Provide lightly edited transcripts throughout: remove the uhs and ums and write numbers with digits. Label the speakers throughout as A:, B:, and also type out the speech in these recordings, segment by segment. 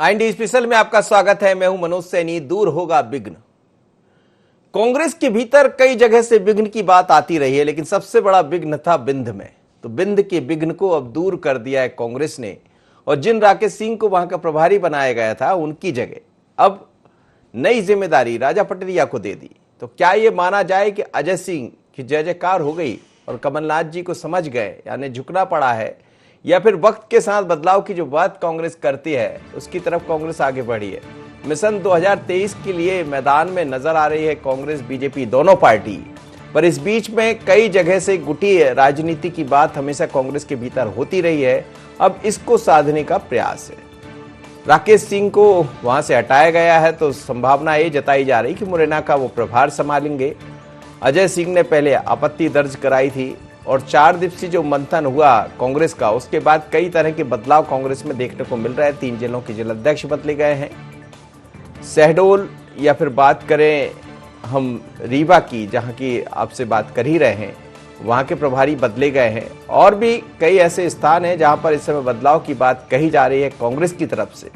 A: IND special में आपका स्वागत है। मैं हूं मनोज सैनी। दूर होगा विघ्न। कांग्रेस के भीतर कई जगह से विघ्न की बात आती रही है, लेकिन सबसे बड़ा विघ्न था बिंद में। तो बिंद के विघ्न को अब दूर कर दिया है कांग्रेस ने, और जिन राकेश सिंह को वहां का प्रभारी बनाया गया था, उनकी जगह अब नई जिम्मेदारी राजा पटरिया को दे दी। तो क्या यह माना जाए कि अजय सिंह की जय जयकार हो गई और कमलनाथ जी को समझ गए, यानी झुकना पड़ा है, या फिर वक्त के साथ बदलाव की जो बात कांग्रेस करती है उसकी तरफ कांग्रेस आगे बढ़ी है? मिशन 2023 के लिए मैदान में नजर आ रही है कांग्रेस बीजेपी दोनों पार्टी। पर इस बीच में कई जगह से गुटी राजनीति की बात हमेशा कांग्रेस के भीतर होती रही है। अब इसको साधने का प्रयास है। राकेश सिंह को वहां से हटाया गया है, तो संभावना ये जताई जा रही कि मुरैना का वो प्रभार संभालेंगे। अजय सिंह ने पहले आपत्ति दर्ज कराई थी, और 4 दिवसीय जो मंथन हुआ कांग्रेस का, उसके बाद कई तरह के बदलाव कांग्रेस में देखने को मिल रहे हैं। 3 जिलों के जिलाध्यक्ष बदले गए हैं। शहडोल या फिर बात करें हम रीवा की, जहां की आपसे बात कर ही रहे हैं, वहां के प्रभारी बदले गए हैं। और भी कई ऐसे स्थान हैं जहां पर इस समय बदलाव की बात कही जा रही है कांग्रेस की तरफ से।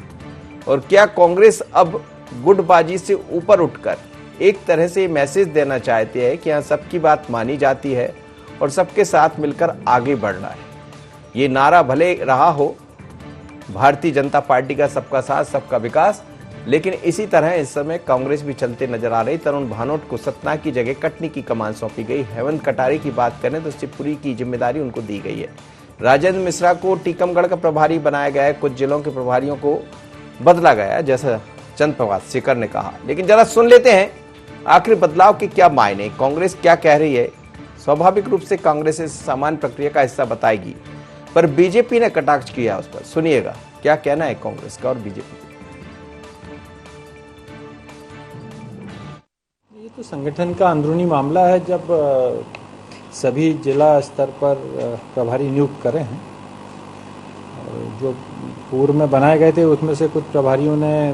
A: और क्या कांग्रेस अब गुटबाजी से ऊपर उठकर एक तरह से मैसेज देना चाहती है कि यहाँ सबकी बात मानी जाती है और सबके साथ मिलकर आगे बढ़ना है? ये नारा भले रहा हो भारतीय जनता पार्टी का सबका साथ सबका विकास, लेकिन इसी तरह इस समय कांग्रेस भी चलते नजर आ रही। तरुण भानोट को सतना की जगह कटनी की कमान सौंपी गई। हेमंत कटारे की बात करें तो शिवपुरी की जिम्मेदारी उनको दी गई है। राजेंद्र मिश्रा को टीकमगढ़ का प्रभारी बनाया गया है। कुछ जिलों के प्रभारियों को बदला गया, जैसा चंद प्रभात शेखर ने कहा। लेकिन जरा सुन लेते हैं आखिर बदलाव के क्या मायने, कांग्रेस क्या कह रही है। स्वाभाविक रूप से कांग्रेस इस सामान्य प्रक्रिया का हिस्सा बताएगी, पर बीजेपी ने कटाक्ष किया उस पर। सुनिएगा क्या कहना है कांग्रेस का और बीजेपी का।
B: ये तो संगठन का अंदरूनी मामला है। जब सभी जिला स्तर पर प्रभारी नियुक्त करे हैं, जो पूर्व में बनाए गए थे उसमें से कुछ प्रभारियों ने,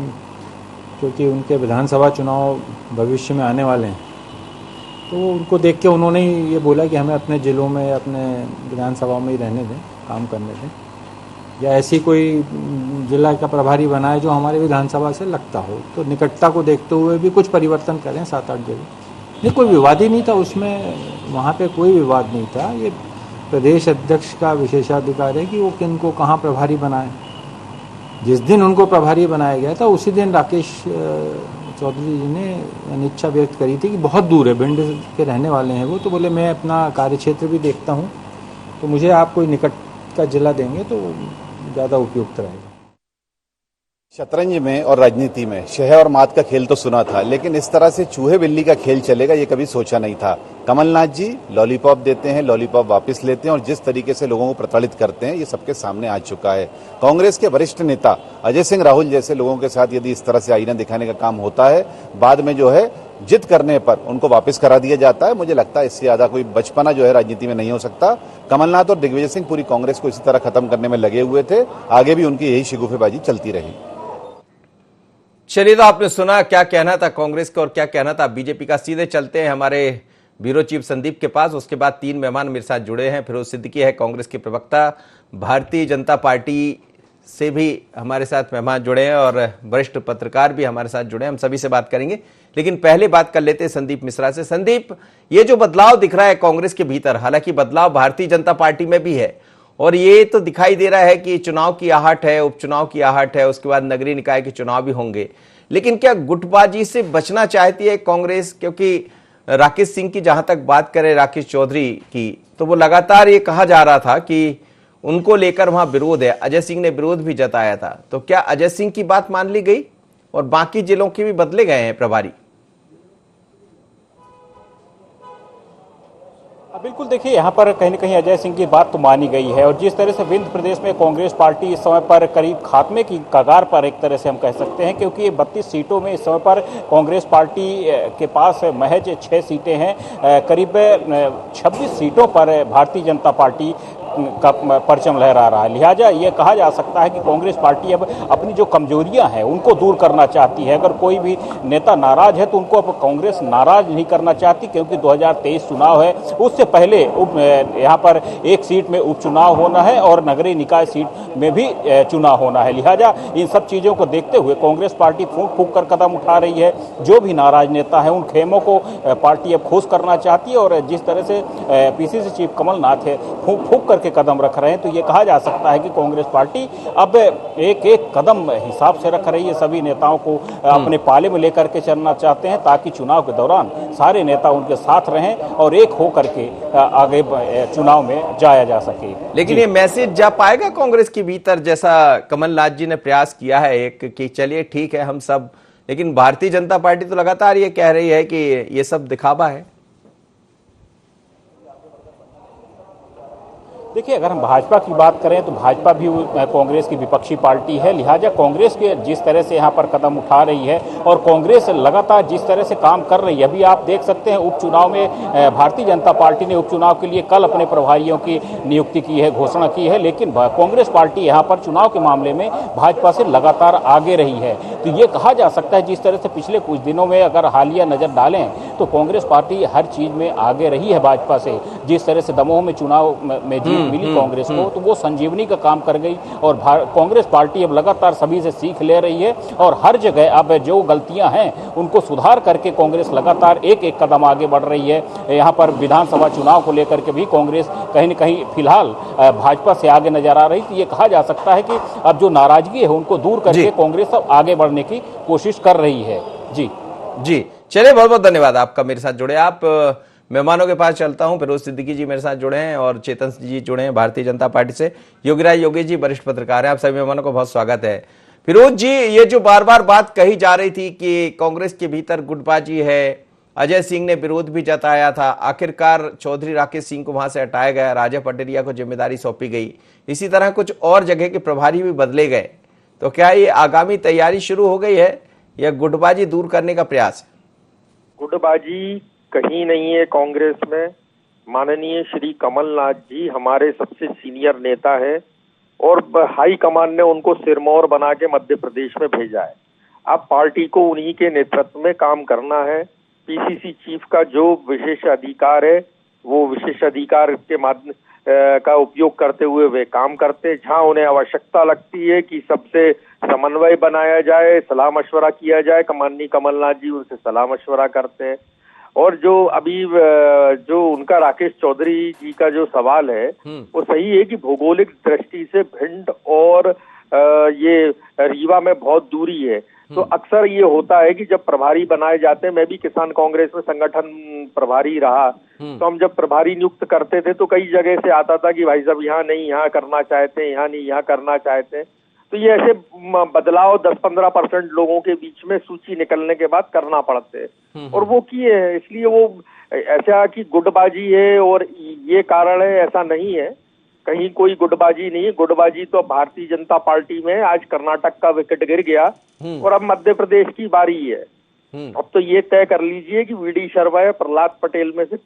B: क्योंकि उनके विधानसभा चुनाव भविष्य में आने वाले हैं, तो उनको देख के उन्होंने ही ये बोला कि हमें अपने ज़िलों में अपने विधानसभा में ही रहने दें, काम करने दें, या ऐसी कोई जिला का प्रभारी बनाए जो हमारे विधानसभा से लगता हो। तो निकटता को देखते हुए भी कुछ परिवर्तन करें 7-8 जगह। नहीं, कोई विवाद ही नहीं था उसमें, वहाँ पे कोई विवाद नहीं था। ये प्रदेश अध्यक्ष का विशेषाधिकार है कि वो किन को कहाँ प्रभारी बनाए। जिस दिन उनको प्रभारी बनाया गया था उसी दिन राकेश चौधरी जी ने अनिच्छा व्यक्त करी थी कि बहुत दूर है, भिंड के रहने वाले हैं वो, तो बोले मैं अपना कार्यक्षेत्र भी देखता हूँ, तो मुझे आप कोई निकट का जिला देंगे तो ज़्यादा उपयुक्त रहेगा।
C: शतरंज में और राजनीति में शह और मात का खेल तो सुना था, लेकिन इस तरह से चूहे बिल्ली का खेल चलेगा ये कभी सोचा नहीं था। कमलनाथ जी लॉलीपॉप देते हैं, लॉलीपॉप वापस लेते हैं, और जिस तरीके से लोगों को प्रताड़ित करते हैं ये सबके सामने आ चुका है। कांग्रेस के वरिष्ठ नेता अजय सिंह राहुल जैसे लोगों के साथ यदि इस तरह से आईना दिखाने का काम होता है, बाद में जो है जिद करने पर उनको वापस करा दिया जाता है। मुझे लगता है इससे ज्यादा कोई बचपना जो है राजनीति में नहीं हो सकता। कमलनाथ और दिग्विजय सिंह पूरी कांग्रेस को इसी तरह खत्म करने में लगे हुए थे, आगे भी उनकी यही शिगुफेबाजी चलती रही।
A: चलिए, तो आपने सुना क्या कहना था कांग्रेस का और क्या कहना था बीजेपी का। सीधे चलते हैं हमारे ब्यूरो चीफ संदीप के पास। उसके बाद 3 मेहमान मेरे साथ जुड़े हैं। फिरोज सिद्दीकी है कांग्रेस के प्रवक्ता, भारतीय जनता पार्टी से भी हमारे साथ मेहमान जुड़े हैं, और वरिष्ठ पत्रकार भी हमारे साथ जुड़े हैं। हम सभी से बात करेंगे, लेकिन पहले बात कर लेते हैं संदीप मिश्रा से। संदीप, ये जो बदलाव दिख रहा है कांग्रेस के भीतर, हालांकि बदलाव भारतीय जनता पार्टी में भी है, और ये तो दिखाई दे रहा है कि चुनाव की आहट है, उपचुनाव की आहट है, उसके बाद नगरीय निकाय के चुनाव भी होंगे। लेकिन क्या गुटबाजी से बचना चाहती है कांग्रेस? क्योंकि राकेश सिंह की जहां तक बात करें, राकेश चौधरी की, तो वो लगातार ये कहा जा रहा था कि उनको लेकर वहां विरोध है। अजय सिंह ने विरोध भी जताया था। तो क्या अजय सिंह की बात मान ली गई और बाकी जिलों के भी बदले गए हैं प्रभारी?
D: बिल्कुल, देखिए यहाँ पर कहीं न कहीं अजय सिंह की बात तो मानी गई है, और जिस तरह से विंध्य प्रदेश में कांग्रेस पार्टी इस समय पर करीब खात्मे की कगार पर एक तरह से हम कह सकते हैं, क्योंकि 32 सीटों में इस समय पर कांग्रेस पार्टी के पास महज 6 सीटें हैं। करीब 26 सीटों पर भारतीय जनता पार्टी का परचम लहरा रहा है। लिहाजा ये कहा जा सकता है कि कांग्रेस पार्टी अब अपनी जो कमजोरियां हैं उनको दूर करना चाहती है। अगर कोई भी नेता नाराज है तो उनको अब कांग्रेस नाराज नहीं करना चाहती, क्योंकि 2023 चुनाव है, उससे पहले यहाँ पर एक सीट में उपचुनाव होना है और नगरीय निकाय सीट में भी चुनाव होना है। लिहाजा इन सब चीजों को देखते हुए कांग्रेस पार्टी फूंक फूंक कर कदम उठा रही है। जो भी नाराज नेता है उन खेमों को पार्टी अब खोज करना चाहती है, और जिस तरह से पीसीसी चीफ कमलनाथ है फूंक फूंक करके कदम रख रहे हैं, तो ये कहा जा सकता है कि कांग्रेस पार्टी अब एक एक कदम हिसाब से रख रही है। सभी नेताओं को अपने पाले में लेकर के चलना चाहते हैं ताकि चुनाव के दौरान सारे नेता उनके साथ रहें और एक हो करके आगे चुनाव में जाया जा सके।
A: लेकिन ये मैसेज जा पाएगा कांग्रेस के भीतर, जैसा कमलनाथ जी ने प्रयास किया है एक कि चलिए ठीक है हम सब, लेकिन भारतीय जनता पार्टी तो लगातार ये कह रही है कि ये सब दिखावा है।
D: देखिए, अगर हम भाजपा की बात करें तो भाजपा भी कांग्रेस की विपक्षी पार्टी है। लिहाजा कांग्रेस के जिस तरह से यहाँ पर कदम उठा रही है और कांग्रेस लगातार जिस तरह से काम कर रही है, अभी आप देख सकते हैं उपचुनाव में भारतीय जनता पार्टी ने उपचुनाव के लिए कल अपने प्रभारियों की नियुक्ति की है, घोषणा की है, लेकिन कांग्रेस पार्टी यहाँ पर चुनाव के मामले में भाजपा से लगातार आगे रही है। तो ये कहा जा सकता है जिस तरह से पिछले कुछ दिनों में अगर हालिया नजर डालें तो कांग्रेस पार्टी हर चीज में आगे रही है भाजपा से। जिस तरह से दमोह में चुनाव में जीत मिली कांग्रेस को, तो वो संजीवनी का काम कर गई और कांग्रेस पार्टी अब लगातार सभी से सीख ले रही है और हर जगह अब जो गलतियां हैं उनको सुधार करके कांग्रेस लगातार एक एक कदम आगे बढ़ रही है। यहाँ पर विधानसभा चुनाव को लेकर के भी कांग्रेस कहीं न कहीं फिलहाल भाजपा से आगे नजर आ रही। तो ये कहा जा सकता है कि अब जो नाराजगी है उनको दूर करके कांग्रेस अब आगे बढ़ने की कोशिश कर रही है। जी
A: चलिए, बहुत बहुत धन्यवाद आपका मेरे साथ जुड़े। आप मेहमानों के पास चलता हूं। फिरोज सिद्दीकी जी मेरे साथ जुड़े हैं और चेतन जी जुड़े हैं भारतीय जनता पार्टी से। योगीराज योगेश जी वरिष्ठ पत्रकार हैं। आप सभी मेहमानों को बहुत स्वागत है। फिरोज जी, ये जो बार बार बात कही जा रही थी कि कांग्रेस के भीतर गुटबाजी है, अजय सिंह ने विरोध भी जताया था, आखिरकार चौधरी राकेश सिंह को वहां से हटाया गया, राजा पटेरिया को जिम्मेदारी सौंपी गई, इसी तरह कुछ और जगह के प्रभारी भी बदले गए। तो क्या ये आगामी तैयारी शुरू हो गई है या गुटबाजी दूर करने का प्रयास है?
E: गुटबाजी कहीं नहीं है कांग्रेस में। माननीय श्री कमलनाथ जी हमारे सबसे सीनियर नेता है और हाई कमान ने उनको सिरमौर बना के मध्य प्रदेश में भेजा है। अब पार्टी को उन्हीं के नेतृत्व में काम करना है। पीसीसी चीफ का जो विशेष अधिकार है वो विशेष अधिकार के माध्यम का उपयोग करते हुए वे काम करते। जहां उन्हें आवश्यकता लगती है कि सबसे समन्वय बनाया जाए, सलाह मशवरा किया जाए, माननीय कमलनाथ जी उनसे सलाह मशवरा करते हैं। और जो अभी जो उनका राकेश चौधरी जी का जो सवाल है वो सही है कि भौगोलिक दृष्टि से भिंड और ये रीवा में बहुत दूरी है। तो अक्सर ये होता है कि जब प्रभारी बनाए जाते हैं, मैं भी किसान कांग्रेस में संगठन प्रभारी रहा, तो हम जब प्रभारी नियुक्त करते थे तो कई जगह से आता था कि भाई साहब यहाँ नहीं, यहाँ करना चाहते हैं, यहाँ नहीं, यहाँ करना चाहते हैं। तो ये ऐसे बदलाव 10-15% लोगों के बीच में सूची निकलने के बाद करना पड़ते हैं और वो किए हैं। इसलिए वो ऐसा कि गुटबाजी है और ये कारण है, ऐसा नहीं है। कहीं कोई गुटबाजी नहीं है। गुटबाजी तो भारतीय जनता पार्टी में आज कर्नाटक का विकेट गिर गया और अब मध्य प्रदेश की बारी है। अब तो ये तय कर लीजिए कि वीडी शर्मा या प्रहलाद पटेल में से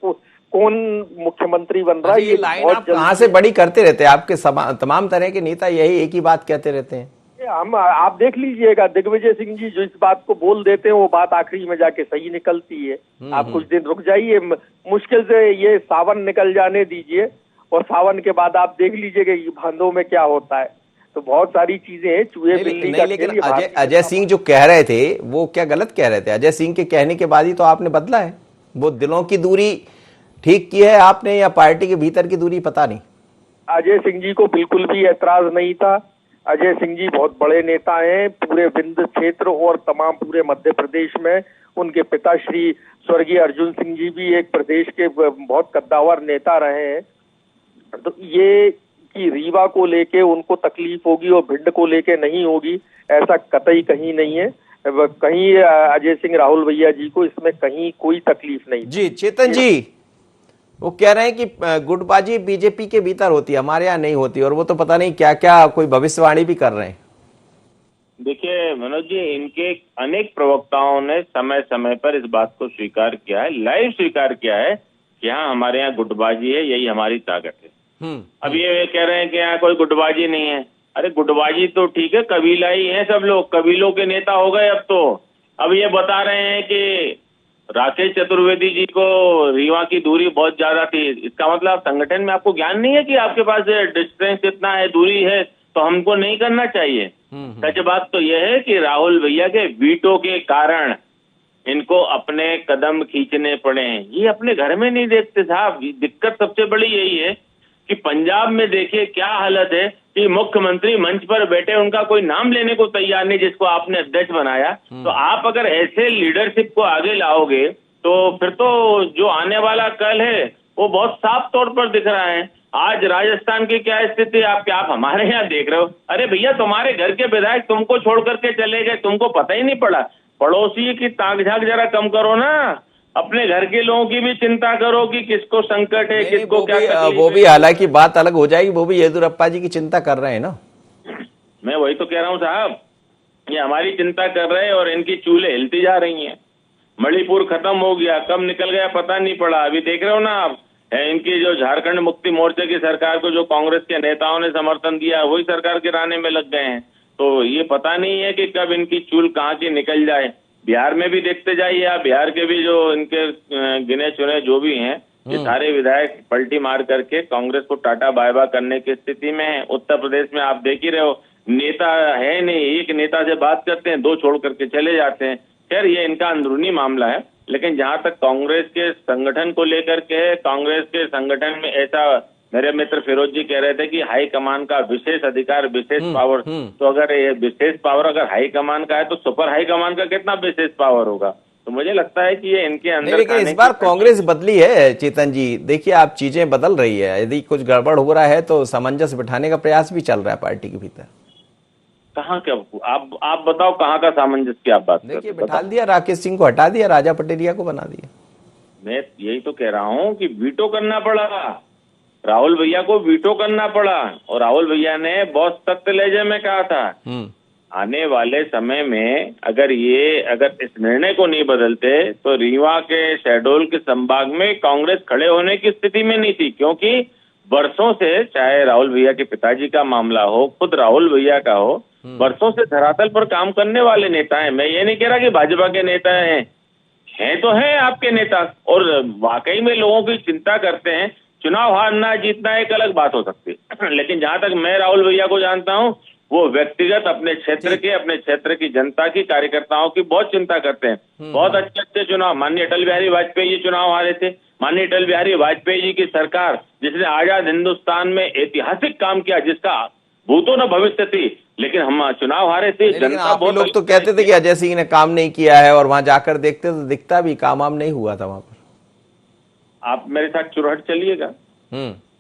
E: कौन मुख्यमंत्री बन रहा है।
A: ये लाइन आप कहां से बड़ी करते रहते हैं? आपके तमाम तरह के नेता यही एक ही बात कहते रहते हैं।
E: हम आप देख लीजिएगा, दिग्विजय सिंह जी जो इस बात को बोल देते हैं वो बात आखिरी में जाके सही निकलती है। आप कुछ दिन रुक जाइए, मुश्किल से ये सावन निकल जाने दीजिए और सावन के बाद आप देख लीजिएगा ये भादों में क्या होता है। तो बहुत सारी चीजें हैं, चूहे बिल्ली का।
A: लेकिन अजय सिंह जो कह रहे थे वो क्या गलत कह रहे थे? अजय सिंह के कहने के बाद ही तो आपने बदला है। वो दिलों की दूरी ठीक की है आपने या पार्टी के भीतर की दूरी, पता नहीं।
E: अजय सिंह जी को बिल्कुल भी ऐतराज नहीं था। अजय सिंह जी बहुत बड़े नेता हैं पूरे विंध्य क्षेत्र और तमाम पूरे मध्य प्रदेश में। उनके पिता श्री स्वर्गीय अर्जुन सिंह जी भी एक प्रदेश के बहुत कद्दावर नेता रहे हैं। तो ये कि रीवा को लेके उनको तकलीफ होगी और भिंड को लेके नहीं होगी, ऐसा कतई कहीं नहीं है। कहीं अजय सिंह राहुल भैया जी को इसमें कहीं कोई तकलीफ नहीं।
A: जी चेतन जी, वो कह रहे हैं कि गुटबाजी बीजेपी के भीतर होती है, हमारे यहाँ नहीं होती, और वो तो पता नहीं क्या क्या कोई भविष्यवाणी भी कर रहे हैं।
F: देखिए मनोज जी, इनके अनेक प्रवक्ताओं ने समय समय पर इस बात को स्वीकार किया है, लाइव स्वीकार किया है कि हाँ हमारे यहाँ गुटबाजी है, यही हमारी ताकत है। अब ये कह रहे हैं कि यहाँ कोई गुटबाजी नहीं है। अरे गुटबाजी तो ठीक है, कबीला ही है सब लोग, कबीलों के नेता हो गए अब तो। अब ये बता रहे हैं कि राकेश चतुर्वेदी जी को रीवा की दूरी बहुत ज्यादा थी, इसका मतलब संगठन में आपको ज्ञान नहीं है कि आपके पास डिस्टेंस इतना है, दूरी है, तो हमको नहीं करना चाहिए। सच बात तो यह है कि राहुल भैया के वीटो के कारण इनको अपने कदम खींचने पड़े हैं। ये अपने घर में नहीं देखते साहब। दिक्कत सबसे बड़ी यही है कि पंजाब में देखिए क्या हालत है कि मुख्यमंत्री मंच पर बैठे, उनका कोई नाम लेने को तैयार नहीं, जिसको आपने अध्यक्ष बनाया। तो आप अगर ऐसे लीडरशिप को आगे लाओगे तो फिर तो जो आने वाला कल है वो बहुत साफ तौर पर दिख रहा है। आज राजस्थान की क्या स्थिति है आप हमारे यहाँ देख रहे हो। अरे भैया, तुम्हारे घर के विधायक तुमको छोड़ करके चले गए, तुमको पता ही नहीं पड़ा। पड़ोसी की ताक झाक जरा कम करो ना, अपने घर के लोगों की भी चिंता करो कि किसको संकट है, किसको क्या तकलीफ है।
A: वो भी हालांकि बात अलग हो जाएगी, वो भी येदियुरप्पा जी की चिंता कर रहे हैं ना।
F: मैं वही तो कह रहा हूँ साहब, ये हमारी चिंता कर रहे हैं और इनकी चूल्हे हिलती जा रही हैं। मणिपुर खत्म हो गया, कब निकल गया पता नहीं पड़ा। अभी देख रहे हो ना आप, इनकी जो झारखंड मुक्ति मोर्चे की सरकार को जो कांग्रेस के नेताओं ने समर्थन दिया, वही सरकार गिराने में लग गए हैं। तो ये पता नहीं है कि कब इनकी चूल कहाँ की निकल जाए। बिहार में भी देखते जाइए आप, बिहार के भी जो इनके गिने चुने जो भी हैं, ये सारे विधायक पलटी मार करके कांग्रेस को टाटा बाय बाय करने की स्थिति में है। उत्तर प्रदेश में आप देख ही रहे हो, नेता है नहीं, एक नेता से बात करते हैं, दो छोड़ करके चले जाते हैं। खैर ये इनका अंदरूनी मामला है, लेकिन जहां तक कांग्रेस के संगठन को लेकर के, कांग्रेस के संगठन में ऐसा, मेरे मित्र फिरोज जी कह रहे थे कि हाई कमान का विशेष अधिकार, विशेष पावर, तो अगर ये विशेष पावर अगर हाई कमान का है तो सुपर हाई कमान का कितना विशेष पावर होगा। तो मुझे लगता है कि ये इनके अंदर,
A: लेकिन इस बार कांग्रेस बदली है चेतन जी। देखिए आप, चीजें बदल रही है। यदि कुछ गड़बड़ हो रहा है तो सामंजस्य बिठाने का प्रयास भी चल रहा है पार्टी के भीतर।
F: कहाँ क्या, आप बताओ कहाँ का सामंजस्य की आप बात करते हैं?
A: देखिए, बिठा दिया, राकेश सिंह को हटा दिया, राजा पटेरिया को बना दिया।
F: मैं यही तो कह रहा हूँ कि वीटो करना पड़ा, राहुल भैया को वीटो करना पड़ा। और राहुल भैया ने बहुत सख्त लहजे में कहा था, आने वाले समय में अगर इस निर्णय को नहीं बदलते तो रीवा के शहडोल के संभाग में कांग्रेस खड़े होने की स्थिति में नहीं थी। क्योंकि वर्षों से, चाहे राहुल भैया के पिताजी का मामला हो, खुद राहुल भैया का हो, वर्षों से धरातल पर काम करने वाले नेता हैं। मैं ये नहीं कह रहा कि भाजपा के नेता हैं तो हैं आपके नेता, और वाकई में लोगों की चिंता करते हैं। चुनाव हारना जीतना एक अलग बात हो सकती है, लेकिन जहां तक मैं राहुल भैया को जानता हूं, वो व्यक्तिगत अपने क्षेत्र की जनता की, कार्यकर्ताओं की बहुत चिंता करते हैं। बहुत अच्छे चुनाव, माननीय अटल बिहारी वाजपेयी जी चुनाव हारे थे। माननीय अटल बिहारी वाजपेयी जी की सरकार, जिसने आजाद हिंदुस्तान में ऐतिहासिक काम किया, जिसका भूतो न भविष्य थी, लेकिन हम चुनाव हारे थे। जनता बहुत,
A: लोग तो कहते थे कि अजय सिंह ने काम नहीं किया है, और वहां जाकर देखते तो दिखता भी काम नहीं हुआ था वहां पर।
F: आप मेरे साथ चुरहट चलिएगा,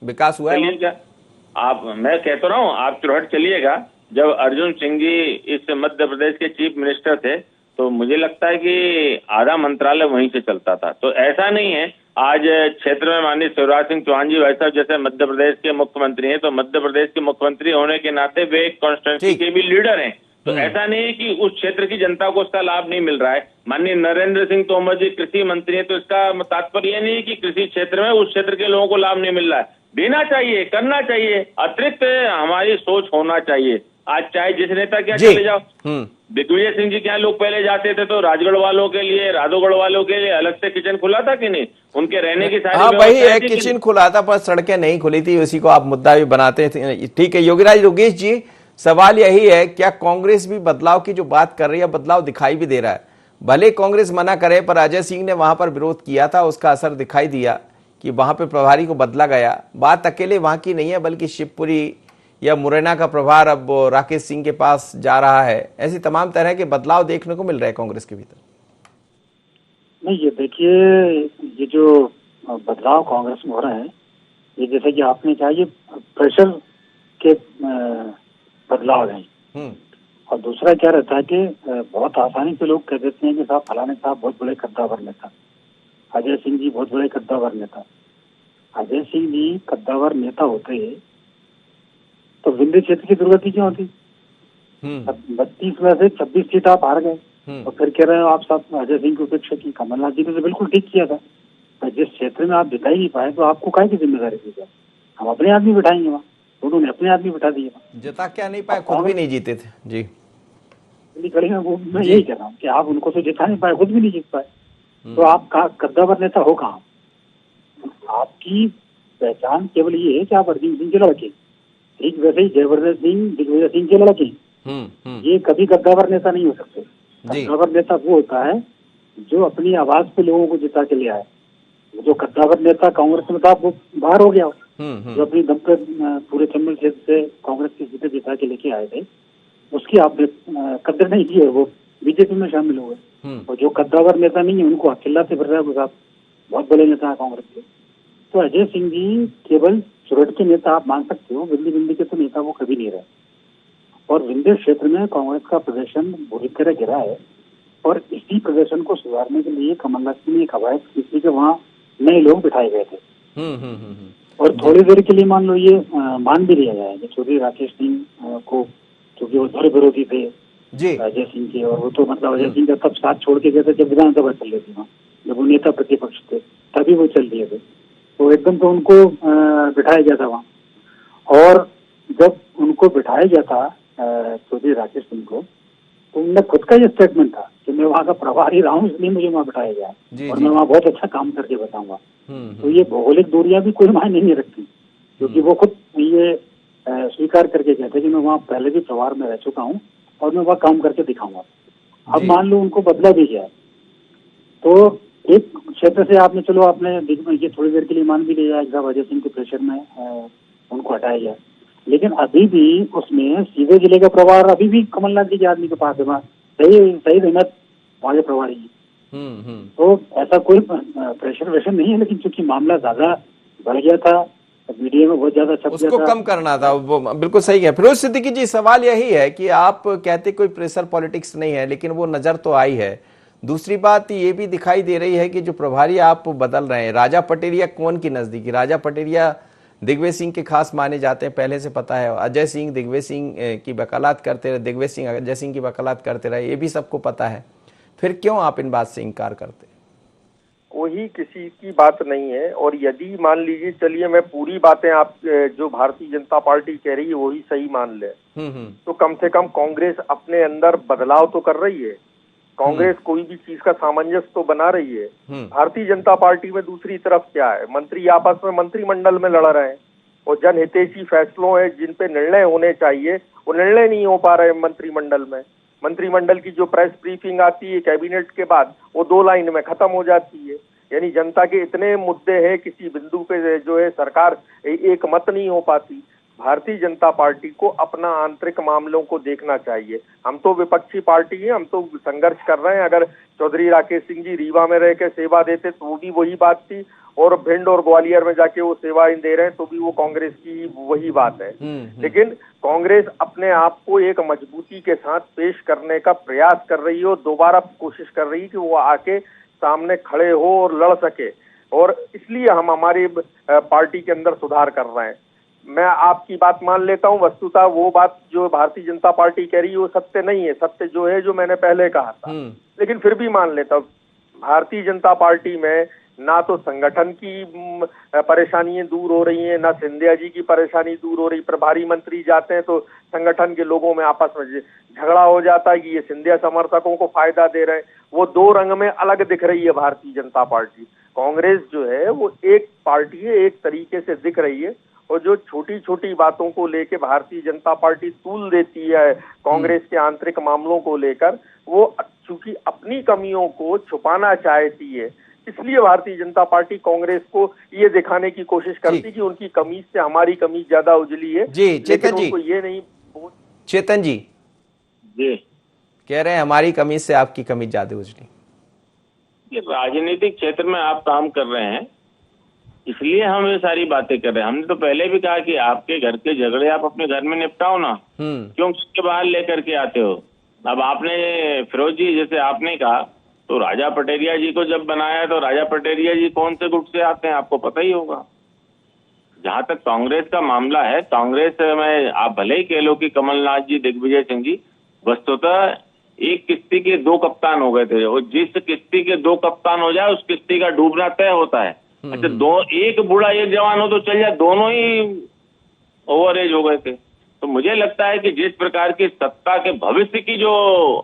A: विकास हुआ है।
F: मैं कहता रहा हूँ, आप चुरहट चलिएगा। जब अर्जुन सिंह जी इस मध्य प्रदेश के चीफ मिनिस्टर थे, तो मुझे लगता है कि आधा मंत्रालय वहीं से चलता था। तो ऐसा नहीं है, आज क्षेत्र में माननीय शिवराज सिंह चौहान जी भाई साहब जैसे मध्य प्रदेश के मुख्यमंत्री हैं, तो मध्य प्रदेश के मुख्यमंत्री होने के नाते वे एक कॉन्स्टिट्यूंसी के भी लीडर हैं। तो ऐसा नहीं है कि उस क्षेत्र की जनता को उसका लाभ नहीं मिल रहा है। माननीय नरेंद्र सिंह तोमर जी कृषि मंत्री हैं, तो इसका तात्पर्य यह नहीं है कि कृषि क्षेत्र में उस क्षेत्र के लोगों को लाभ नहीं मिल रहा है। देना चाहिए, करना चाहिए, अतिरिक्त हमारी सोच होना चाहिए। आज चाहे जिस नेता के चले जाओ, दिग्विजय सिंह जी के यहाँ लोग पहले जाते थे तो राजगढ़ वालों के लिए, राधोगढ़ वालों के लिए अलग से किचन खुला था कि नहीं? उनके रहने की सारी
A: वही है, किचन खुला था पर सड़कें नहीं खुली थी। उसी को आप मुद्दा भी बनाते थे। ठीक है योगीराज योगेश जी, सवाल यही है, क्या कांग्रेस भी बदलाव की जो बात कर रही है, बदलाव दिखाई भी दे रहा है? भले कांग्रेस मना करे, पर अजय सिंह ने वहां पर विरोध किया था, उसका असर दिखाई दिया कि वहां पे प्रभारी को बदला गया। बात अकेले वहां की नहीं है, बल्कि शिवपुरी या मुरैना का प्रभार अब राकेश सिंह के पास जा रहा है। ऐसी तमाम तरह के बदलाव देखने को मिल रहे हैं कांग्रेस के भीतर।
G: नहीं, ये देखिए, ये जो बदलाव कांग्रेस में हो रहे हैं, ये जैसे कि आपने कहा, ये प्रेशर के बदलाव हैं। और दूसरा क्या रहता है कि बहुत आसानी से लोग कह देते हैं कि साहब फलाने साहब बहुत बड़े कद्दावर नेता, अजय सिंह जी बहुत बड़े कद्दावर नेता। अजय सिंह जी कद्दावर नेता होते तो विंध्य क्षेत्र की दुर्गति क्यों होती? 32 में से 26 सीट आप हार गए, और फिर कह रहे हो आप साहब अजय सिंह की उपेक्षा की। कमलनाथ जी ने तो बिल्कुल ठीक किया था, पर जिस क्षेत्र में आप जिता ही नहीं पाए तो आपको काहे की जिम्मेदारी दी जाए? हम अपने आदमी बिठाएंगे वहाँ। उन्होंने अपने आदमी बिठा दिए वहाँ।
A: जिता क्या नहीं पाए, खुद भी नहीं जीते थे जी।
G: खड़ी में वो मैं यही कह रहा हूँ कि आप उनको तो जिता नहीं पाए, खुद भी नहीं जीत पाए, तो आप कद्दावर नेता हो कहाँ? आपकी पहचान केवल ये है कि आप अर्जुन सिंह के लड़के, ठीक वैसे ही जयवर्धन सिंह, दिग्विजय सिंह के लड़के, ये कभी गद्दावर नेता नहीं हो सकते। गद्दावर नेता वो होता है जो अपनी आवाज पे लोगों को जिता के ले आए। जो गद्दावर नेता कांग्रेस में था वो बाहर हो गया, जो अपनी दम पे पूरे चंबल क्षेत्र से कांग्रेस की सीटें जिता के लेके आए थे, उसकी आपने कदर नहीं की है, वो बीजेपी में शामिल हो गए। और जो कद्दावर नेता नहीं है उनको चिल्लाते फिर रहे हैं, आप बहुत बड़े नेता है कांग्रेस के। तो अजय सिंह जी केवल चुरट के नेता आप मान सकते हो, विंदी विंदी के तो नेता वो कभी नहीं रहे। और विंध्य क्षेत्र में कांग्रेस का प्रदर्शन बुरी तरह गिरा है, और इसी प्रदर्शन को सुधारने के लिए कमलनाथ ने एक कवायद की थी कि वहाँ नए लोग बिठाए गए थे। और थोड़ी देर के लिए मान लो ये मान भी लिया जाए कि चौधरी राकेश सिंह को, क्योंकि वो धुर विरोधी थे अजय सिंह के, और वो तो मतलब अजय सिंह का तब साथ छोड़ के गए थे जब विधानसभा चल रही थी वहाँ, जब वो नेता प्रतिपक्ष थे तभी वो चल दिए थे। तो एकदम तो उनको बिठाया गया था वहाँ, और जब उनको बिठाया गया था चौधरी राकेश सिंह को, तो उनने खुद का ये स्टेटमेंट था कि मैं वहाँ का प्रभारी रहा हूँ, इसलिए मुझे वहाँ बिठाया गया और मैं वहाँ बहुत अच्छा काम करके बताऊंगा। तो ये भौगोलिक दूरियां भी कोई मायने नहीं रखती, क्योंकि वो खुद ये स्वीकार करके कहते कि मैं वहाँ पहले भी प्रभार में रह चुका हूँ और मैं वहाँ काम करके दिखाऊंगा। अब मान लो उनको बदला भी गया, तो एक क्षेत्र से आपने, चलो आपने ये थोड़ी देर के लिए मान भी लिया जब अजय सिंह के प्रेशर में उनको हटाया गया, लेकिन अभी भी उसमें सीधे जिले का प्रभार अभी भी कमलनाथ जी के आदमी के पास है, वहाँ सही रहमत वहाँ के प्रभारी जी। तो ऐसा कोई प्रेशर वेशर नहीं है, लेकिन चूंकि मामला ज्यादा बढ़ गया था, मीडिया में बहुत ज्यादा छप गया था,
A: उसको कम करना था। वो बिल्कुल सही है फिरोज सिद्दीकी जी। सवाल यही है कि आप कहते कोई प्रेशर पॉलिटिक्स नहीं है, लेकिन वो नजर तो आई है। दूसरी बात ये भी दिखाई दे रही है कि जो प्रभारी आप बदल रहे हैं, राजा पटेरिया कौन की नजदीकी? राजा पटेरिया दिग्विजय सिंह के खास माने जाते हैं, पहले से पता है। अजय सिंह दिग्विजय सिंह की वकालत करते रहे, दिग्विजय सिंह अजय सिंह की वकालत करते रहे, ये भी सबको पता है। फिर क्यों आप इन बात से इनकार करते?
E: कोई किसी की बात नहीं है। और यदि मान लीजिए, चलिए मैं पूरी बातें आप जो भारतीय जनता पार्टी कह रही है वही सही मान ले, तो कम से कम कांग्रेस अपने अंदर बदलाव तो कर रही है। कांग्रेस कोई भी चीज का सामंजस्य तो बना रही है। भारतीय जनता पार्टी में दूसरी तरफ क्या है, मंत्री आपस में मंत्रिमंडल में लड़ रहे हैं, और जनहितैषी फैसलों है जिन पे निर्णय होने चाहिए वो निर्णय नहीं हो पा रहे मंत्रिमंडल में। मंत्रिमंडल की जो प्रेस ब्रीफिंग आती है कैबिनेट के बाद, वो 2 लाइन में खत्म हो जाती है। यानी जनता के इतने मुद्दे हैं, किसी बिंदु पे जो है सरकार एक मत नहीं हो पाती। भारतीय जनता पार्टी को अपना आंतरिक मामलों को देखना चाहिए। हम तो विपक्षी पार्टी है, हम तो संघर्ष कर रहे हैं। अगर चौधरी राकेश सिंह जी रीवा में रह के सेवा देते तो वो भी वही बात थी, और भिंड और ग्वालियर में जाके वो सेवाएं दे रहे हैं तो भी वो कांग्रेस की वही बात है। लेकिन कांग्रेस अपने आप को एक मजबूती के साथ पेश करने का प्रयास कर रही है, और दोबारा कोशिश कर रही है कि वो आके सामने खड़े हो और लड़ सके, और इसलिए हम हमारी पार्टी के अंदर सुधार कर रहे हैं। मैं आपकी बात मान लेता हूं, वस्तुतः वो बात जो भारतीय जनता पार्टी कह रही है वो सत्य नहीं है। सत्य जो है, जो मैंने पहले कहा था, लेकिन फिर भी मान लेता हूं। भारतीय जनता पार्टी में ना तो संगठन की परेशानियां दूर हो रही हैं, ना सिंधिया जी की परेशानी दूर हो रही। प्रभारी मंत्री जाते हैं तो संगठन के लोगों में आपस में झगड़ा हो जाता है कि ये सिंधिया समर्थकों को फायदा दे रहे हैं। वो 2 रंग में अलग दिख रही है भारतीय जनता पार्टी। कांग्रेस जो है वो एक पार्टी है, एक तरीके से दिख रही है, और जो छोटी छोटी बातों को लेके भारतीय जनता पार्टी तूल देती है कांग्रेस के आंतरिक मामलों को लेकर, वो चूंकि अपनी कमियों को छुपाना चाहती है, इसलिए भारतीय जनता पार्टी कांग्रेस को ये दिखाने की कोशिश करती कि उनकी कमीज से हमारी कमीज ज्यादा उजली है।
A: जी चेतन जी,
E: ये नहीं,
A: चेतन जी कह रहे हैं हमारी कमीज से आपकी कमीज ज्यादा उजली।
F: ये राजनीतिक क्षेत्र में आप काम कर रहे हैं, इसलिए हम ये सारी बातें कर रहे हैं। हमने तो पहले भी कहा कि आपके घर के झगड़े आप अपने घर में निपटाओ ना, क्यों उसके बाहर लेकर के आते हो। अब आपने फिरोज जी, जैसे आपने कहा, तो राजा पटेरिया जी को जब बनाया तो राजा पटेरिया जी कौन से गुट से आते हैं आपको पता ही होगा। जहां तक कांग्रेस का मामला है, कांग्रेस में आप भले ही कह लो कि कमलनाथ जी, दिग्विजय सिंह जी, वस्तुतः एक किश्ती के 2 कप्तान हो गए थे, और जिस किश्ती के 2 कप्तान हो जाए उस किश्ती का डूबना तय होता है। अच्छा, एक बूढ़ा एक जवान हो तो चल जाए, दोनों ही ओवर एज हो गए थे। तो मुझे लगता है कि जिस प्रकार की सत्ता के भविष्य की जो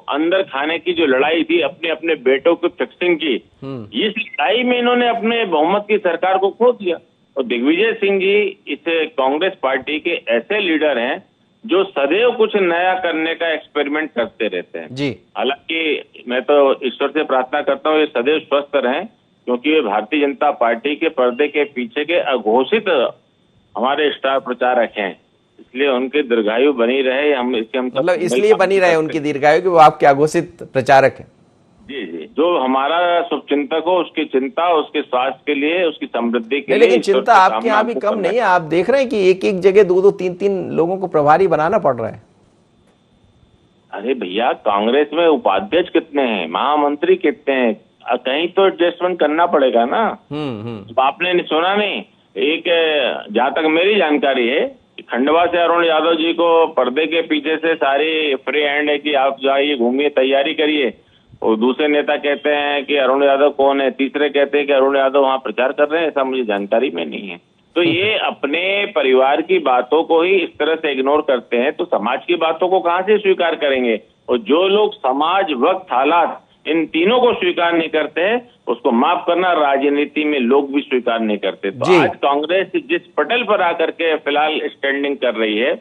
F: अंदर खाने की जो लड़ाई थी, अपने अपने बेटों की फिक्सिंग की, इस लड़ाई में इन्होंने अपने बहुमत की सरकार को खो दिया। और दिग्विजय सिंह जी इस कांग्रेस पार्टी के ऐसे लीडर हैं जो सदैव कुछ नया करने का एक्सपेरिमेंट करते रहते हैं
A: जी।
F: हालांकि मैं तो ईश्वर से प्रार्थना करता हूँ ये सदैव स्वस्थ रहें, क्योंकि वे भारतीय जनता पार्टी के पर्दे के पीछे के अघोषित हमारे स्टार प्रचारक हैं, इसलिए उनकी दीर्घायु बनी रहे। हम
A: मतलब इसलिए बनी रहे उनकी दीर्घायु कि वो आपके अघोषित प्रचारक हैं।
F: जी जी, जो हमारा शुभचिंतक हो, उसकी चिंता उसके स्वास्थ्य के लिए, उसकी समृद्धि के लिए।
A: लेकिन चिंता आपके यहाँ भी कम नहीं है। आप देख रहे हैं कि एक एक जगह 2-2, 3-3 लोगों को प्रभारी बनाना पड़ रहा है।
F: अरे भैया, कांग्रेस में उपाध्यक्ष कितने हैं, महामंत्री कितने हैं, कहीं तो एडजस्टमेंट करना पड़ेगा ना। आपने सुना नहीं, एक जहां तक मेरी जानकारी है, खंडवा से अरुण यादव जी को पर्दे के पीछे से सारी फ्री हैंड है कि आप जाइए, घूमिए, तैयारी करिए। और दूसरे नेता कहते हैं कि अरुण यादव कौन है, तीसरे कहते हैं कि अरुण यादव वहां प्रचार कर रहे हैं, ऐसा मुझे जानकारी में नहीं है। तो ये अपने परिवार की बातों को ही इस तरह से इग्नोर करते हैं, तो समाज की बातों को कहां से स्वीकार करेंगे। और जो लोग समाज, वक्त, हालात इन तीनों को स्वीकार नहीं करते हैं, उसको माफ करना, राजनीति में लोग भी स्वीकार नहीं करते। तो आज कांग्रेस जिस पटल पर आकर के फिलहाल स्टैंडिंग कर रही है,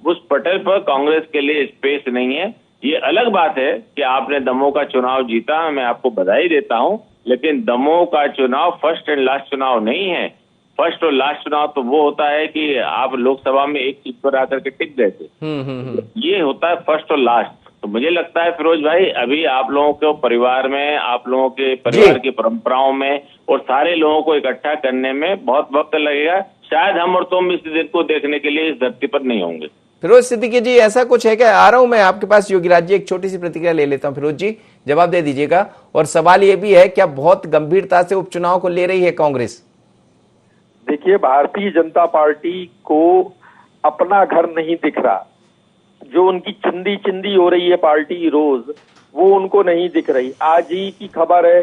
F: उस पटल पर कांग्रेस के लिए स्पेस नहीं है। ये अलग बात है कि आपने दमोह का चुनाव जीता, मैं आपको बधाई देता हूं, लेकिन दमोह का चुनाव फर्स्ट एंड लास्ट चुनाव नहीं है। फर्स्ट और लास्ट चुनाव तो वो होता है कि आप लोकसभा में एक सीट पर आकर के टिक गए थे, ये होता है फर्स्ट और लास्ट। तो मुझे लगता है फिरोज भाई, अभी आप लोगों के परिवार में, आप लोगों के परिवार की परंपराओं में और सारे लोगों को इकट्ठा करने में बहुत वक्त लगेगा। शायद हम और तुम इस दिन को देखने के लिए इस धरती पर नहीं होंगे।
A: फिरोज सिद्दीकी जी, ऐसा कुछ है क्या? आ रहा हूं मैं आपके पास योगीराज जी, एक छोटी सी प्रतिक्रिया ले लेता हूं। फिरोज जी जवाब दे दीजिएगा। और सवाल ये भी है, क्या बहुत गंभीरता से उपचुनाव को ले रही है कांग्रेस?
E: देखिए, भारतीय जनता पार्टी को अपना घर नहीं दिख रहा। जो उनकी चिंदी चिंदी हो रही है पार्टी रोज, वो उनको नहीं दिख रही। आज ही की खबर है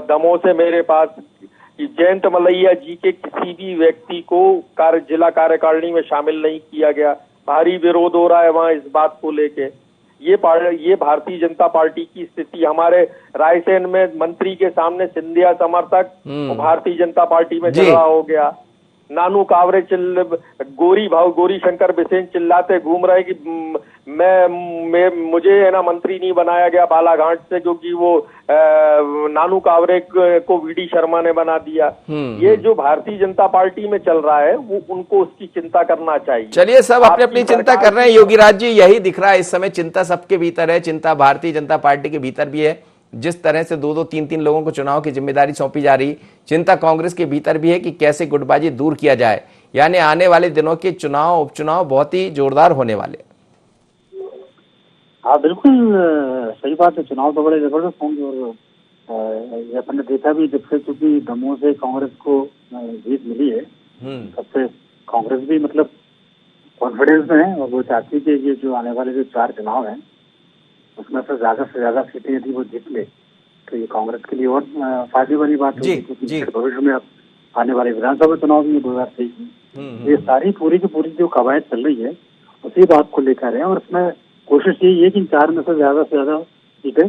E: दमोह से मेरे पास कि जयंत मलैया जी के किसी भी व्यक्ति को जिला कार्यकारिणी में शामिल नहीं किया गया। भारी विरोध हो रहा है वहां इस बात को लेके। ये भारतीय जनता पार्टी की स्थिति। हमारे रायसेन में मंत्री के सामने सिंधिया समर्थक भारतीय जनता पार्टी में झगड़ा हो गया। नानू कावरे गौरी शंकर बिसेन चिल्लाते घूम रहे कि मुझे है ना मंत्री नहीं बनाया गया बालाघाट से, क्योंकि वो नानू कावरे को वीडी शर्मा ने बना दिया। ये जो भारतीय जनता पार्टी में चल रहा है, वो उनको उसकी चिंता करना चाहिए।
A: चलिए, सब अपनी अपनी चिंता कर रहे हैं। योगीराज जी, यही दिख रहा है इस समय, चिंता सबके भीतर है। चिंता भारतीय जनता पार्टी के भीतर भी है। जिस तरह से 2-2, 3-3 लोगों को चुनाव की जिम्मेदारी सौंपी जा रही, चिंता कांग्रेस के भीतर भी है कि कैसे गुटबाजी दूर किया जाए। यानी आने वाले दिनों के चुनाव, उपचुनाव बहुत ही जोरदार होने वाले।
G: हाँ बिल्कुल सही बात है, चुनाव तो बड़े जबरदस्त होंगे। और अपने देखा भी, जब से चूंकि दमोह से कांग्रेस को जीत मिली है, तब से कांग्रेस भी मतलब कॉन्फिडेंस में है। और वो चाहती है कि ये जो आने वाले जो 4 चुनाव हैं, उसमें से ज्यादा सीटें यदि वो जीत ले तो ये कांग्रेस के लिए और फायदे वाली बात होगी, क्योंकि भविष्य में अब आने वाले विधानसभा चुनाव में 2023 में ये सारी पूरी की पूरी जो कवायद चल रही है, उसी बात को लेकर है। और इसमें कोशिश यही है कि इन 4 में से ज्यादा सीटें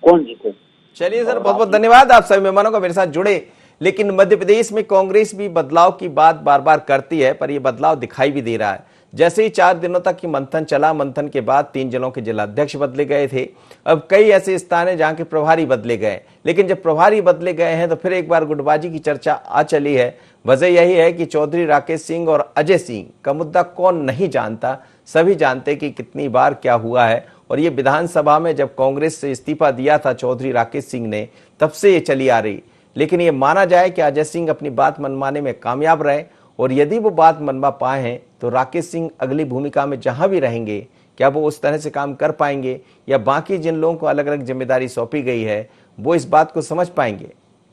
G: कौन जीते।
A: चलिए सर, बहुत बहुत धन्यवाद आप सभी मेहमानों का मेरे साथ जुड़े। लेकिन मध्य प्रदेश में कांग्रेस भी बदलाव की बात बार बार करती है, पर यह बदलाव दिखाई भी दे रहा है। जैसे ही 4 दिनों तक की मंथन चला, मंथन के बाद 3 जिलों के जिलाध्यक्ष बदले गए थे। अब कई ऐसे स्थान हैं जहां के प्रभारी बदले गए। लेकिन जब प्रभारी बदले गए हैं तो फिर एक बार गुटबाजी की चर्चा आ चली है। वजह यही है कि चौधरी राकेश सिंह और अजय सिंह का मुद्दा कौन नहीं जानता, सभी जानते कि कितनी बार क्या हुआ है। और ये विधानसभा में जब कांग्रेस से इस्तीफा दिया था चौधरी राकेश सिंह ने, तब से ये चली आ रही। लेकिन ये माना जाए कि अजय सिंह अपनी बात मनवाने में कामयाब रहे, और यदि वो बात मनवा पाए हैं तो राकेश सिंह अगली भूमिका में जहां भी रहेंगे, क्या वो उस तरह से काम कर पाएंगे, या बाकी जिन लोगों को अलग अलग जिम्मेदारी सौंपी गई है वो इस बात को समझ पाएंगे।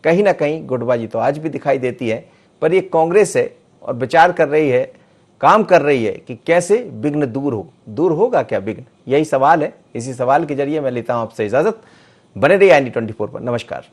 A: कहीं ना कहीं गुटबाजी तो आज भी दिखाई देती है, पर ये कांग्रेस है और विचार कर रही है, काम कर रही है कि कैसे विघ्न दूर होगा क्या विघ्न, यही सवाल है। इसी सवाल के जरिए मैं लेता हूं आपसे इजाजत। बने रहिए i24 पर। नमस्कार।